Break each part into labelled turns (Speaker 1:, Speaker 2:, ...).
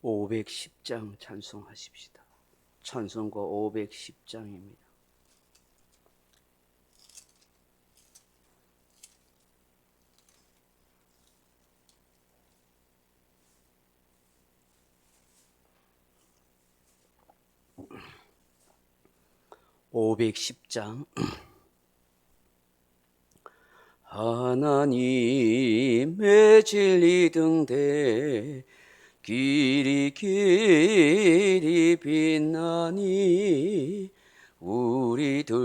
Speaker 1: 510장 찬송하십시다. 찬송가 510장입니다. (510장) 하나님의 진리 등대 길이 빛나니 우리들도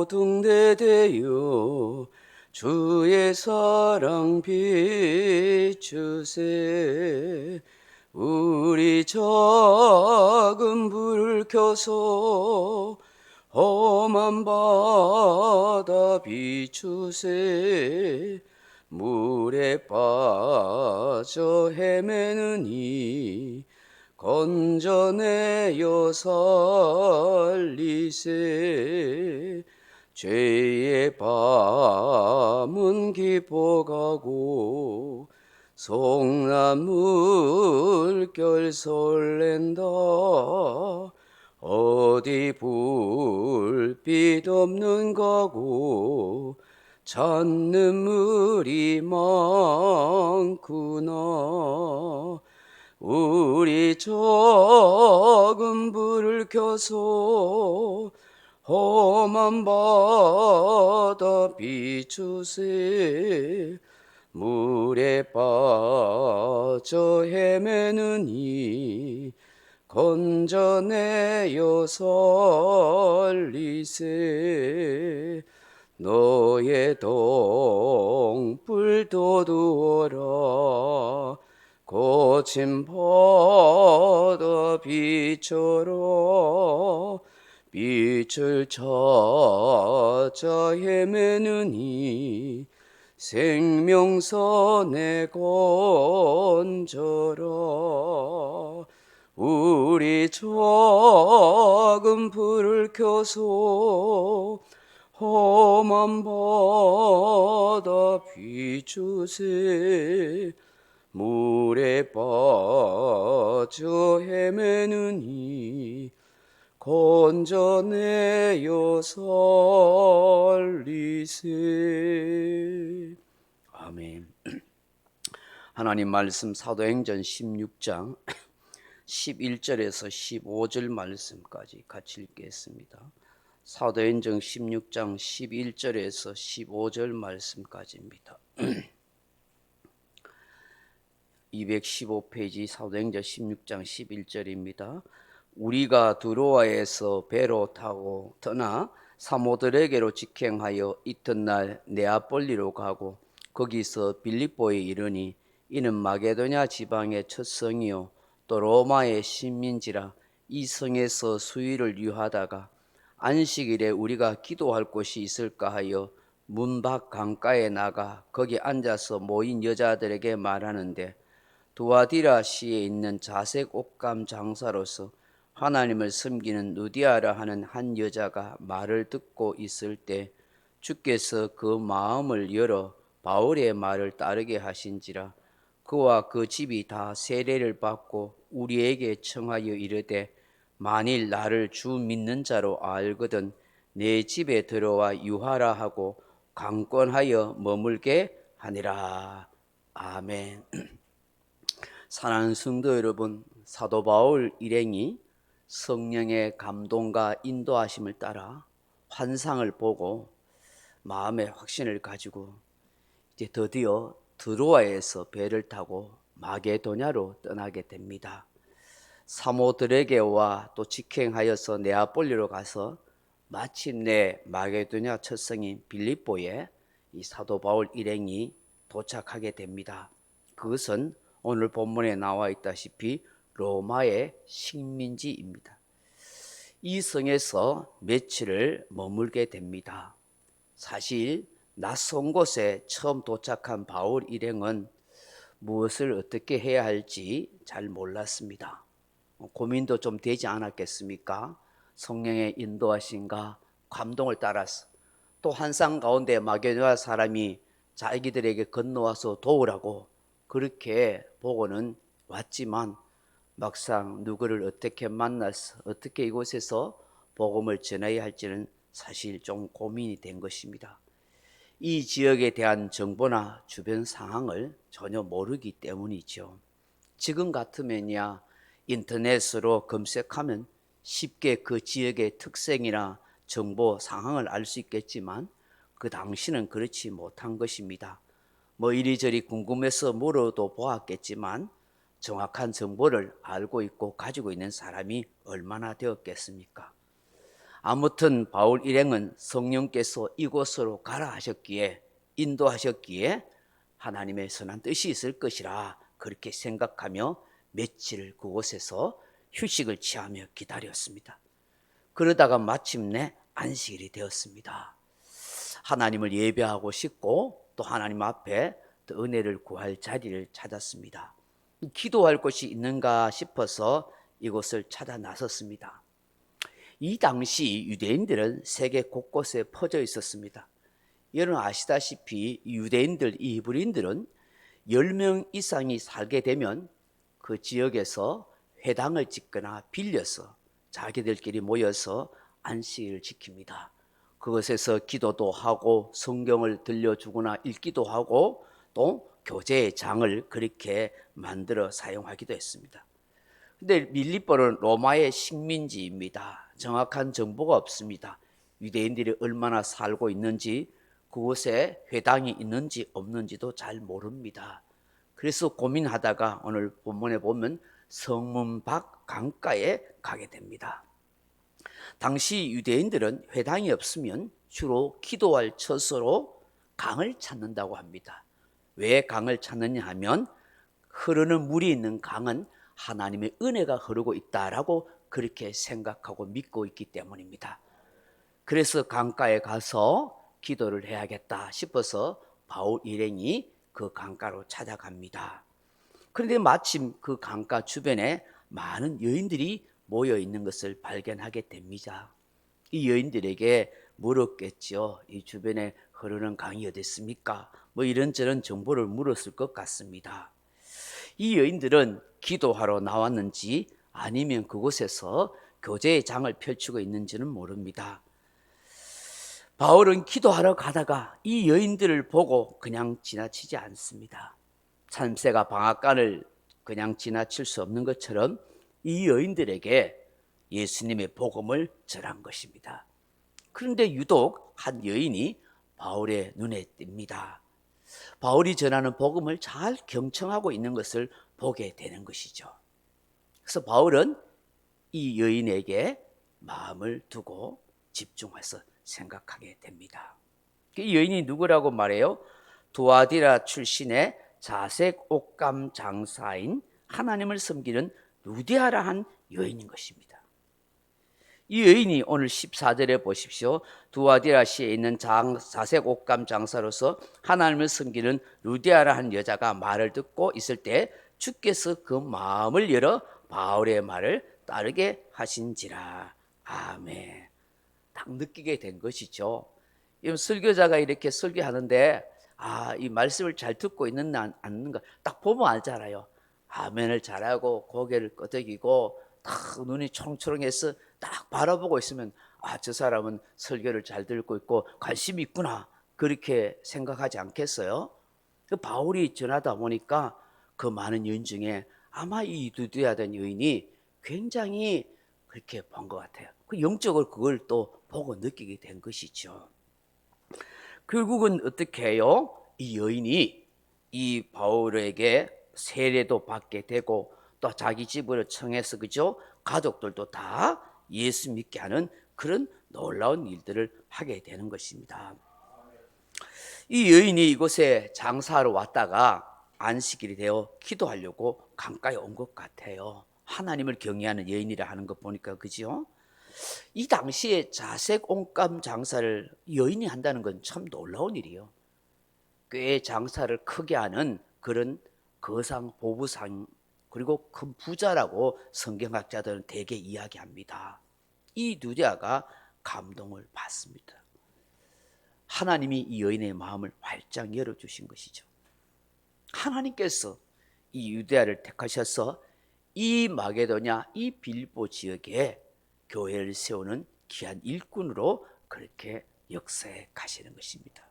Speaker 1: 등대되어 주의 사랑 비추세. 우리 작은 불을 켜서 험한 바다 비추세. 물에 빠져 헤매느니 건져내어 살리세. 죄의 밤은 깊어가고 송나물결 설렌다. 어디 불빛 없는 가고 잔눈물이 많구나. 우리 작은 불을 켜서 험한 바다 비추세. 물에 빠져 헤매느니 건져내어 살리세. 너의 동불 돋우어라. 거친 바다 비춰라. 빛을 찾아 헤매느니 생명선에 건져라. 우리 작은 불을 켜서 험한 바다 비추세. 물에 빠져 헤매느니 건져내어 살리세. 아멘. 하나님 말씀 사도행전 16장 11절에서 15절 말씀까지 같이 읽겠습니다. 사도행전 16장 11절에서 15절 말씀까지입니다. 215페이지 사도행전 16장 11절입니다. 우리가 드로아에서 배로 타고 떠나 사모들에게로 직행하여 이튿날 네아폴리로 가고 거기서 빌립보에 이르니 이는 마게도냐 지방의 첫 성이요 또 로마의 식민지라. 이 성에서 수일을 유하다가 안식일에 우리가 기도할 곳이 있을까 하여 문 밖 강가에 나가 거기 앉아서 모인 여자들에게 말하는데 두아디라시에 있는 자색 옷감 장사로서 하나님을 섬기는 누디아라 하는 한 여자가 말을 듣고 있을 때 주께서 그 마음을 열어 바울의 말을 따르게 하신지라. 그와 그 집이 다 세례를 받고 우리에게 청하여 이르되 만일 나를 주 믿는 자로 알거든 내 집에 들어와 유하라 하고 강권하여 머물게 하니라. 아멘. 사랑하는 성도 여러분, 사도 바울 일행이 성령의 감동과 인도하심을 따라 환상을 보고 마음의 확신을 가지고 이제 드디어 드로아에서 배를 타고 마게도냐로 떠나게 됩니다. 사모드레게와 또 직행하여서 네아폴리로 가서 마침내 마게도냐 첫 성인 빌립보에 이 사도 바울 일행이 도착하게 됩니다. 그것은 오늘 본문에 나와 있다시피 로마의 식민지입니다. 이 성에서 며칠을 머물게 됩니다. 사실 낯선 곳에 처음 도착한 바울 일행은 무엇을 어떻게 해야 할지 잘 몰랐습니다. 고민도 좀 되지 않았겠습니까? 성령의 인도하심과 감동을 따라서 또 환상 가운데 마게도냐 사람이 자기들에게 건너와서 도우라고 그렇게 보고는 왔지만 막상 누구를 어떻게 만나서 어떻게 이곳에서 복음을 전해야 할지는 사실 좀 고민이 된 것입니다. 이 지역에 대한 정보나 주변 상황을 전혀 모르기 때문이죠. 지금 같으면야 인터넷으로 검색하면 쉽게 그 지역의 특성이나 정보 상황을 알 수 있겠지만 그 당시는 그렇지 못한 것입니다. 뭐 이리저리 궁금해서 물어도 보았겠지만 정확한 정보를 알고 있고 가지고 있는 사람이 얼마나 되었겠습니까? 아무튼 바울 일행은 성령께서 이곳으로 가라 하셨기에, 인도하셨기에 하나님의 선한 뜻이 있을 것이라 그렇게 생각하며 며칠 그곳에서 휴식을 취하며 기다렸습니다. 그러다가 마침내 안식일이 되었습니다. 하나님을 예배하고 싶고 또 하나님 앞에 또 은혜를 구할 자리를 찾았습니다. 기도할 곳이 있는가 싶어서 이곳을 찾아 나섰습니다. 이 당시 유대인들은 세계 곳곳에 퍼져 있었습니다. 여러분 아시다시피 유대인들, 이 히브리인들은 10명 이상이 살게 되면 그 지역에서 회당을 짓거나 빌려서 자기들끼리 모여서 안식일을 지킵니다. 그것에서 기도도 하고 성경을 들려주거나 읽기도 하고 또 교제의 장을 그렇게 만들어 사용하기도 했습니다. 근데 빌립보는 로마의 식민지입니다. 정확한 정보가 없습니다. 유대인들이 얼마나 살고 있는지, 그곳에 회당이 있는지 없는지도 잘 모릅니다. 그래서 고민하다가 오늘 본문에 보면 성문 밖 강가에 가게 됩니다. 당시 유대인들은 회당이 없으면 주로 기도할 처소로 강을 찾는다고 합니다. 왜 강을 찾느냐 하면 흐르는 물이 있는 강은 하나님의 은혜가 흐르고 있다라고 그렇게 생각하고 믿고 있기 때문입니다. 그래서 강가에 가서 기도를 해야겠다 싶어서 바울 일행이 그 강가로 찾아갑니다. 그런데 마침 그 강가 주변에 많은 여인들이 모여 있는 것을 발견하게 됩니다. 이 여인들에게 물었겠죠. 이 주변에 흐르는 강이 어디 있습니까? 뭐 이런저런 정보를 물었을 것 같습니다. 이 여인들은 기도하러 나왔는지 아니면 그곳에서 교제의 장을 펼치고 있는지는 모릅니다. 바울은 기도하러 가다가 이 여인들을 보고 그냥 지나치지 않습니다. 참새가 방앗간을 그냥 지나칠 수 없는 것처럼 이 여인들에게 예수님의 복음을 전한 것입니다. 그런데 유독 한 여인이 바울의 눈에 띕니다. 바울이 전하는 복음을 잘 경청하고 있는 것을 보게 되는 것이죠. 그래서 바울은 이 여인에게 마음을 두고 집중해서 생각하게 됩니다. 이 여인이 누구라고 말해요? 두아디라 출신의 자색 옷감 장사인 하나님을 섬기는 루디아라 한 여인인 것입니다. 이 여인이 오늘 14절에 보십시오. 두아디라시에 있는 자색 옷감 장사로서 하나님을 섬기는 루디아라 한 여자가 말을 듣고 있을 때 주께서 그 마음을 열어 바울의 말을 따르게 하신지라. 아멘. 딱 느끼게 된 것이죠. 설교자가 이렇게 설교하는데 이 말씀을 잘 듣고 있는가 않는가 딱 보면 알잖아요. 아멘을 잘하고 고개를 끄덕이고 딱 눈이 초롱초롱해서 딱 바라보고 있으면 저 사람은 설교를 잘 듣고 있고 관심이 있구나 그렇게 생각하지 않겠어요? 바울이 전하다 보니까 그 많은 여인 중에 아마 이 두두야던 여인이 굉장히 그렇게 본 것 같아요. 영적으로 그걸 또 보고 느끼게 된 것이죠. 결국은 어떻게 해요? 이 여인이 이 바울에게 세례도 받게 되고 또 자기 집으로 청해서 그죠? 가족들도 다 예수 믿게 하는 그런 놀라운 일들을 하게 되는 것입니다. 이 여인이 이곳에 장사하러 왔다가 안식일이 되어 기도하려고 강가에 온 것 같아요. 하나님을 경외하는 여인이라 하는 것 보니까 그죠? 이 당시에 자색 옷감 장사를 여인이 한다는 건 참 놀라운 일이에요. 꽤 장사를 크게 하는 그런 거상, 보부상 그리고 큰 부자라고 성경학자들은 대개 이야기합니다. 이 누디아가 감동을 받습니다. 하나님이 이 여인의 마음을 활짝 열어주신 것이죠. 하나님께서 이 유대아를 택하셔서 이 마게도냐, 이 빌립보 지역에 교회를 세우는 귀한 일꾼으로 그렇게 역사에 가시는 것입니다.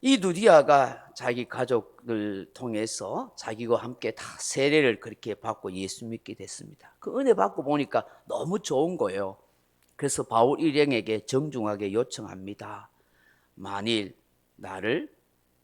Speaker 1: 이 누디아가 자기 가족을 통해서 자기와 함께 다 세례를 그렇게 받고 예수 믿게 됐습니다. 그 은혜 받고 보니까 너무 좋은 거예요. 그래서 바울 일행에게 정중하게 요청합니다. 만일 나를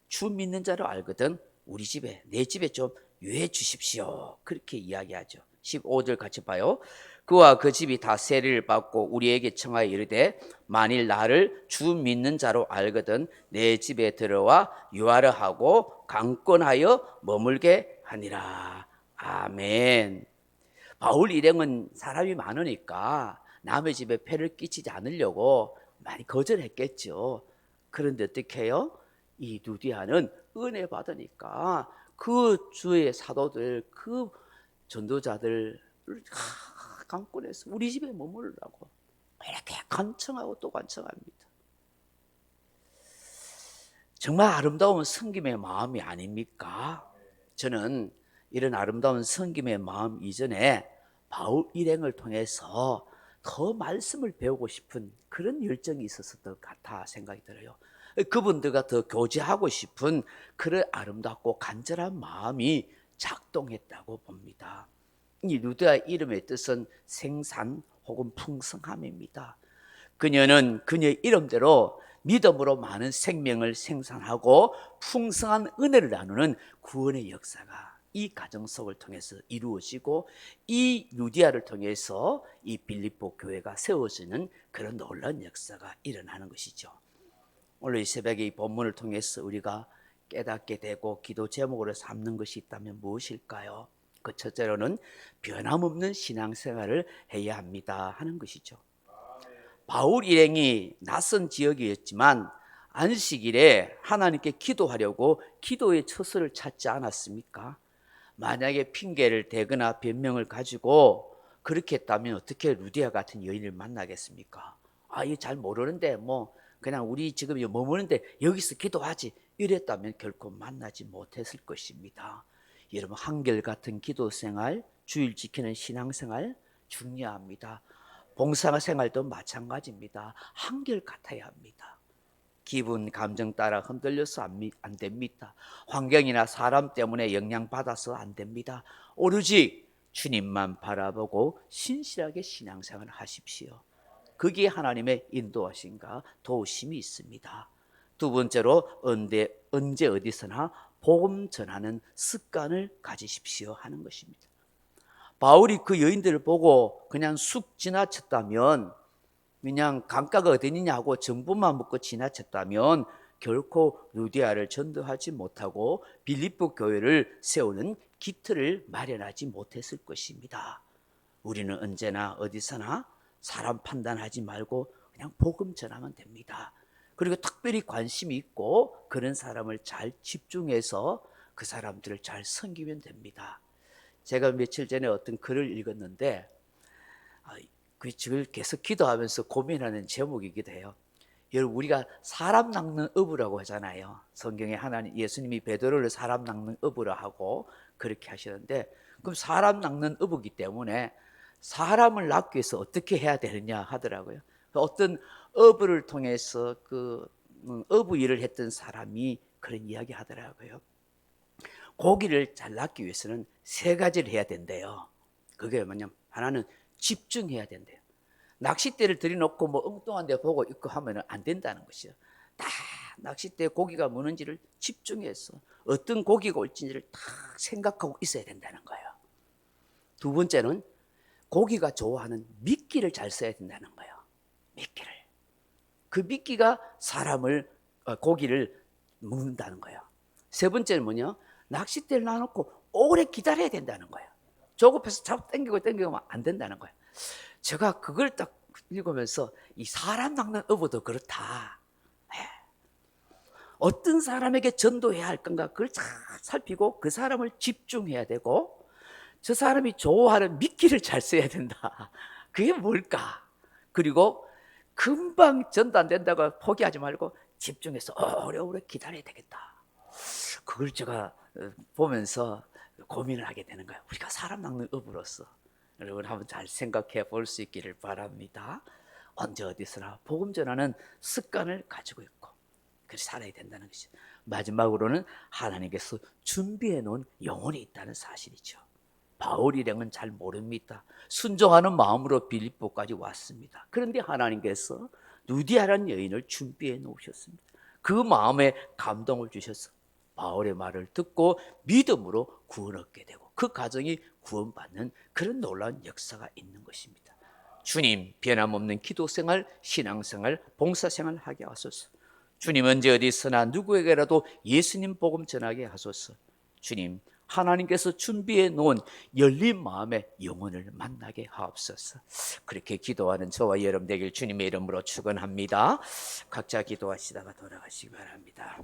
Speaker 1: 주 믿는 자로 알거든 우리 집에, 내 집에 좀 유해 주십시오. 그렇게 이야기하죠. 15절 같이 봐요. 그와 그 집이 다 세례를 받고 우리에게 청하여 이르되 만일 나를 주 믿는 자로 알거든 내 집에 들어와 유하려 하고 강권하여 머물게 하니라. 아멘. 바울 일행은 사람이 많으니까 남의 집에 폐를 끼치지 않으려고 많이 거절했겠죠. 그런데 어떻게 해요? 이 누디아는 은혜 받으니까 그 주의 사도들, 그 전도자들 강권해서 우리 집에 머무르라고 이렇게 간청하고 또 간청합니다. 정말 아름다운 섬김의 마음이 아닙니까? 저는 이런 아름다운 섬김의 마음 이전에 바울 일행을 통해서 더 말씀을 배우고 싶은 그런 열정이 있었을 것 같아 생각이 들어요. 그분들과 더 교제하고 싶은 그런 아름답고 간절한 마음이 작동했다고 봅니다. 이 루드아의 이름의 뜻은 생산 혹은 풍성함입니다. 그녀는 그녀의 이름대로 믿음으로 많은 생명을 생산하고 풍성한 은혜를 나누는 구원의 역사가 이 가정 속을 통해서 이루어지고 이 루디아를 통해서 이 빌립보 교회가 세워지는 그런 놀라운 역사가 일어나는 것이죠. 오늘 이 새벽에 이 본문을 통해서 우리가 깨닫게 되고 기도 제목으로 삼는 것이 있다면 무엇일까요? 그 첫째로는 변함없는 신앙생활을 해야 합니다 하는 것이죠. 바울 일행이 낯선 지역이었지만 안식일에 하나님께 기도하려고 기도의 처소를 찾지 않았습니까? 만약에 핑계를 대거나 변명을 가지고 그렇게 했다면 어떻게 루디아 같은 여인을 만나겠습니까? 아, 이거 잘 모르는데 뭐 그냥 우리 지금 머무는데 여기서 기도하지 이랬다면 결코 만나지 못했을 것입니다. 여러분 한결같은 기도생활, 주일 지키는 신앙생활 중요합니다. 봉사생활도 마찬가지입니다. 한결같아야 합니다. 기분, 감정 따라 흔들려서 안 됩니다. 환경이나 사람 때문에 영향받아서 안 됩니다. 오로지 주님만 바라보고 신실하게 신앙생활을 하십시오. 거기에 하나님의 인도하심과 도우심이 있습니다. 두 번째로 언제 어디서나 복음 전하는 습관을 가지십시오 하는 것입니다. 바울이 그 여인들을 보고 그냥 쑥 지나쳤다면, 그냥 강가가 어디냐 하고 정보만 묻고 지나쳤다면 결코 루디아를 전도하지 못하고 빌립보 교회를 세우는 기틀을 마련하지 못했을 것입니다. 우리는 언제나 어디서나 사람 판단하지 말고 그냥 복음 전하면 됩니다. 그리고 특별히 관심이 있고 그런 사람을 잘 집중해서 그 사람들을 잘 섬기면 됩니다. 제가 며칠 전에 어떤 글을 읽었는데 그 글을 계속 기도하면서 고민하는 제목이기도 해요. 여러분, 우리가 사람 낚는 어부라고 하잖아요. 성경에 하나님 예수님이 베드로를 사람 낚는 어부라 하고 그렇게 하시는데, 그럼 사람 낚는 어부기 때문에 사람을 낚기 위해서 어떻게 해야 되느냐 하더라고요. 어떤 어부를 통해서 그 어부 일을 했던 사람이 그런 이야기 하더라고요. 고기를 잘 낚기 위해서는 세 가지를 해야 된대요. 그게 뭐냐면 하나는 집중해야 된대요. 낚싯대를 들여놓고 뭐 엉뚱한 데 보고 있고 하면 안 된다는 것이요. 다 낚싯대에 고기가 무는지를 집중해서 어떤 고기가 올지를 다 생각하고 있어야 된다는 거예요. 두 번째는 고기가 좋아하는 미끼를 잘 써야 된다는 거예요. 미끼를. 그 미끼가 고기를 먹는다는 거예요. 세 번째는 뭐냐? 낚싯대를 놔놓고 오래 기다려야 된다는 거예요. 조급해서 잡고 당기고 안 된다는 거예요. 제가 그걸 딱 읽으면서 이 사람 낚는 어부도 그렇다. 어떤 사람에게 전도해야 할 건가 그걸 잘 살피고 그 사람을 집중해야 되고 저 사람이 좋아하는 미끼를 잘 써야 된다. 그게 뭘까? 그리고 금방 전도 안 된다고 포기하지 말고 집중해서 오래오래 기다려야 되겠다. 그걸 제가 보면서 고민을 하게 되는 거예요. 우리가 사람 낚는 업으로서 여러분 한번 잘 생각해 볼 수 있기를 바랍니다. 언제 어디서나 복음 전하는 습관을 가지고 있고 그렇게 살아야 된다는 것이죠. 마지막으로는 하나님께서 준비해 놓은 영혼이 있다는 사실이죠. 바울 일행은 잘 모릅니다. 순종하는 마음으로 빌립보까지 왔습니다. 그런데 하나님께서 루디아라는 여인을 준비해 놓으셨습니다. 그 마음에 감동을 주셔서 바울의 말을 듣고 믿음으로 구원 얻게 되고 그 가정이 구원받는 그런 놀라운 역사가 있는 것입니다. 주님, 변함없는 기도생활, 신앙생활, 봉사생활 하게 하소서. 주님, 언제 어디서나 누구에게라도 예수님 복음 전하게 하소서. 주님, 하나님께서 준비해 놓은 열린 마음의 영혼을 만나게 하옵소서. 그렇게 기도하는 저와 여러분 되길 주님의 이름으로 축원합니다. 각자 기도하시다가 돌아가시기 바랍니다.